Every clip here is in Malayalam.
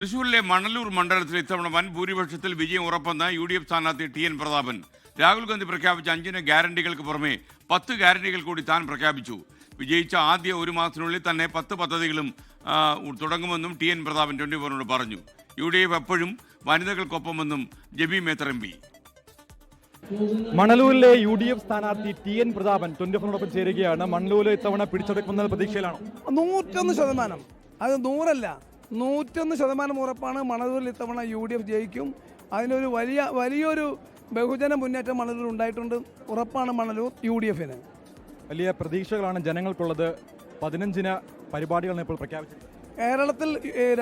തൃശൂരിലെ മണലൂർ മണ്ഡലത്തിൽ ഇത്തവണ വൻ ഭൂരിപക്ഷത്തിൽ വിജയം ഉറപ്പെന്ന UDF സ്ഥാനാർത്ഥി TN പ്രതാപൻ. രാഹുൽ ഗാന്ധി പ്രഖ്യാപിച്ച 5 ഗ്യാരണ്ടികൾക്ക് പുറമെ 10 ഗ്യാരണ്ടികൾ കൂടി താൻ പ്രഖ്യാപിച്ചു. വിജയിച്ച ആദ്യ ഒരു മാസത്തിനുള്ളിൽ തന്നെ 10 പദ്ധതികളും തുടങ്ങുമെന്നും TN പ്രതാപൻ 24 പറഞ്ഞു. UDF എപ്പോഴും വനിതകൾക്കൊപ്പമെന്നും ജെബി മേത്തർ MP. മണലൂരിലെ UDF സ്ഥാനാർത്ഥി TN പ്രതാപൻ 24 ചേരുകയാണ്. മണലൂരിൽ ഇത്തവണ പിടിച്ചെടുക്കുന്ന പ്രതീക്ഷയിലാണോ? 101%. അത് 100 അല്ല, 101% ഉറപ്പാണ്. മണലൂരിൽ ഇത്തവണ UDF ജയിക്കും. അതിനൊരു വലിയൊരു ബഹുജന മുന്നേറ്റം മണലൂർ ഉണ്ടായിട്ടുണ്ട്. ഉറപ്പാണ് മണലൂർ UDFന്. വലിയ പ്രതീക്ഷകളാണ് ജനങ്ങൾക്കുള്ളത്. 15 പരിപാടികളാണ് ഇപ്പോൾ പ്രഖ്യാപിച്ചത്. കേരളത്തിൽ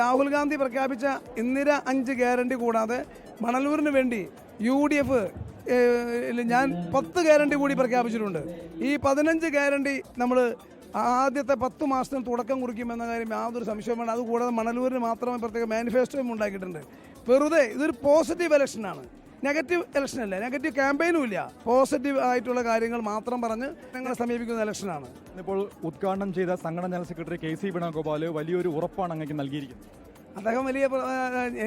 രാഹുൽ ഗാന്ധി പ്രഖ്യാപിച്ച ഇന്ദിര 5 ഗ്യാരണ്ടി കൂടാതെ മണലൂരിന് വേണ്ടി UDF ഞാൻ 10 ഗ്യാരണ്ടി കൂടി പ്രഖ്യാപിച്ചിട്ടുണ്ട്. ഈ 15 ഗ്യാരണ്ടി നമ്മൾ ആദ്യത്തെ 10 മാസത്തിന് തുടക്കം കുറിക്കുമെന്ന കാര്യം യാതൊരു സംശയവും വേണം. അതുകൂടാതെ മണലൂരിന് മാത്രമേ പ്രത്യേക മാനിഫെസ്റ്റോയും ഉണ്ടാക്കിയിട്ടുണ്ട്. വെറുതെ ഇതൊരു പോസിറ്റീവ് ഇലക്ഷനാണ്, നെഗറ്റീവ് ഇലക്ഷൻ അല്ല, നെഗറ്റീവ് ക്യാമ്പയിനും ഇല്ല. പോസിറ്റീവ് ആയിട്ടുള്ള കാര്യങ്ങൾ മാത്രം പറഞ്ഞ് ഞങ്ങളെ സമീപിക്കുന്ന ഇലക്ഷനാണ്. ഇപ്പോൾ ഉദ്ഘാടനം ചെയ്ത സംഘടനാ ജനറൽ സെക്രട്ടറി KC വേണുഗോപാൽ വലിയൊരു ഉറപ്പാണ് അങ്ങേക്ക് നൽകിയിരിക്കുന്നത്. അദ്ദേഹം വലിയ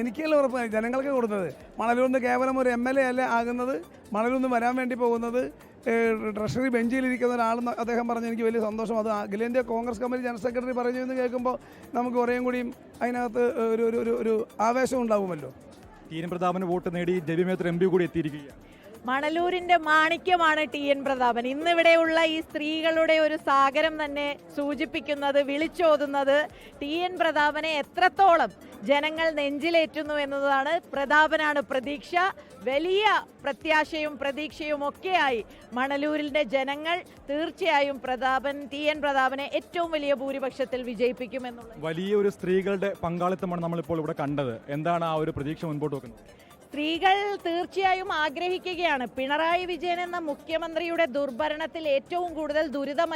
എനിക്കല്ല ഉറപ്പ് ജനങ്ങൾക്ക് കൊടുത്തത്. മണലൂരിന്ന് കേവലം ഒരു MLA അല്ല ആകുന്നത്, മണലൂരിന്ന് വരാൻ വേണ്ടി പോകുന്നത് ട്രഷറി ബെഞ്ചിലിരിക്കുന്ന ഒരാളെന്ന് അദ്ദേഹം പറഞ്ഞ് എനിക്ക് വലിയ സന്തോഷം. അത് അഖിലേന്ത്യാ കോൺഗ്രസ് കമ്മിറ്റി ജനറൽ സെക്രട്ടറി പറയുന്നതെന്ന് കേൾക്കുമ്പോൾ നമുക്ക് കുറേയും കൂടിയും അതിനകത്ത് ഒരു ആവേശം ഉണ്ടാവുമല്ലോ. TN പ്രതാപന് വോട്ട് നേടി ജെബി മേത്തർ MP കൂടി എത്തിയിരിക്കുകയാണ്. മണലൂരിന്റെ മാണിക്യമാണ് TN പ്രതാപൻ. ഇന്നിവിടെയുള്ള ഈ സ്ത്രീകളുടെ ഒരു സാഗരം തന്നെ സൂചിപ്പിക്കുന്നത്, വിളിച്ചോതുന്നത് TN പ്രതാപനെ എത്രത്തോളം ജനങ്ങൾ നെഞ്ചിലേറ്റുന്നു എന്നതാണ്. പ്രതാപനാണ് പ്രതീക്ഷ. വലിയ പ്രത്യാശയും പ്രതീക്ഷയും ഒക്കെയായി മണലൂരിന്റെ ജനങ്ങൾ തീർച്ചയായും TN പ്രതാപനെ ഏറ്റവും വലിയ ഭൂരിപക്ഷത്തിൽ വിജയിപ്പിക്കുമെന്നുള്ളത്. വലിയൊരു സ്ത്രീകളുടെ പങ്കാളിത്തമാണ് നമ്മളിപ്പോൾ ഇവിടെ കണ്ടത്. എന്താണ് ആ ഒരു പ്രതീക്ഷ മുൻപോട്ട് വെക്കുന്നത്? സ്ത്രീകൾ തീർച്ചയായും ആഗ്രഹിക്കുകയാണ്. പിണറായി വിജയൻ എന്ന മുഖ്യമന്ത്രിയുടെ ദുർഭരണത്തിൽ ഏറ്റവും കൂടുതൽ ദുരിതം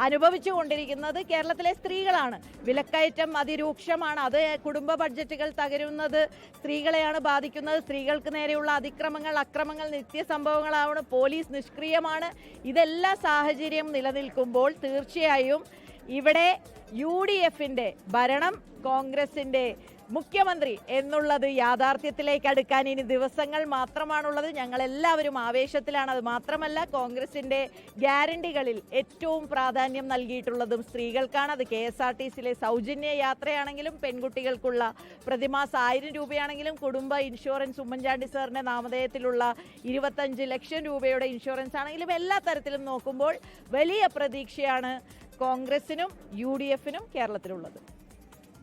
അനുഭവിച്ചുകൊണ്ടിരിക്കുന്നത് കേരളത്തിലെ സ്ത്രീകളാണ്. വിലക്കയറ്റം അതിരൂക്ഷമാണ്. അത് കുടുംബ ബഡ്ജറ്റുകൾ തകരുന്നത് സ്ത്രീകളെയാണ് ബാധിക്കുന്നത്. സ്ത്രീകൾക്ക് നേരെയുള്ള അക്രമങ്ങൾ നിത്യസംഭവങ്ങളാണ്. പോലീസ് നിഷ്ക്രിയമാണ്. ഇതെല്ലാ സാഹചര്യം നിലനിൽക്കുമ്പോൾ തീർച്ചയായും ഇവിടെ UDFന്റെ ഭരണം, കോൺഗ്രസിന്റെ മുഖ്യമന്ത്രി എന്നുള്ളത് യാഥാർത്ഥ്യത്തിലേക്ക് അടുക്കാൻ ഇനി ദിവസങ്ങൾ മാത്രമാണുള്ളത്. ഞങ്ങളെല്ലാവരും ആവേശത്തിലാണ്. അത് മാത്രമല്ല, കോൺഗ്രസിന്റെ ഗ്യാരണ്ടികളിൽ ഏറ്റവും പ്രാധാന്യം നൽകിയിട്ടുള്ളതും സ്ത്രീകൾക്കാണ്. അത് KSRTCയിലെ സൗജന്യ യാത്രയാണെങ്കിലും, പെൺകുട്ടികൾക്കുള്ള പ്രതിമാസം 1000 രൂപയാണെങ്കിലും, കുടുംബ ഇൻഷുറൻസ് ഉമ്മൻചാണ്ടി സാറിന്റെ നാമധേയത്തിലുള്ള 25 ലക്ഷം രൂപയുടെ ഇൻഷുറൻസ് ആണെങ്കിലും, എല്ലാ തരത്തിലും നോക്കുമ്പോൾ വലിയ പ്രതീക്ഷയാണ് കോൺഗ്രസിനും UDFനും കേരളത്തിലുള്ളത്.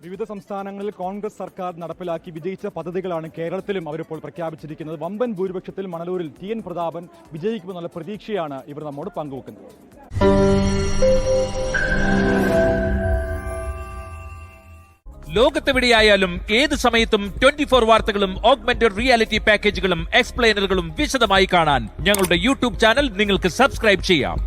വിവിധ സംസ്ഥാനങ്ങളിൽ കോൺഗ്രസ് സർക്കാർ നടപ്പിലാക്കി വിജയിച്ച പദ്ധതികളാണ് കേരളത്തിലും അവരിപ്പോൾ പ്രഖ്യാപിച്ചിരിക്കുന്നത്. വമ്പൻ ഭൂരിപക്ഷത്തിൽ മണലൂരിൽ TN പ്രതാപൻ വിജയിക്കുമെന്നുള്ള പ്രതീക്ഷയാണ് ഇവർ നമ്മോട് പങ്കുവെക്കുന്നത്. ലോകത്തെവിടെയായാലും ഏത് സമയത്തും 24 വാർത്തകളും ഓഗ്മെന്റഡ് റിയാലിറ്റി പാക്കേജുകളും എക്സ്പ്ലെയിനറുകളും വിശദമായി കാണാൻ ഞങ്ങളുടെ YouTube ചാനൽ നിങ്ങൾക്ക് സബ്സ്ക്രൈബ് ചെയ്യാം.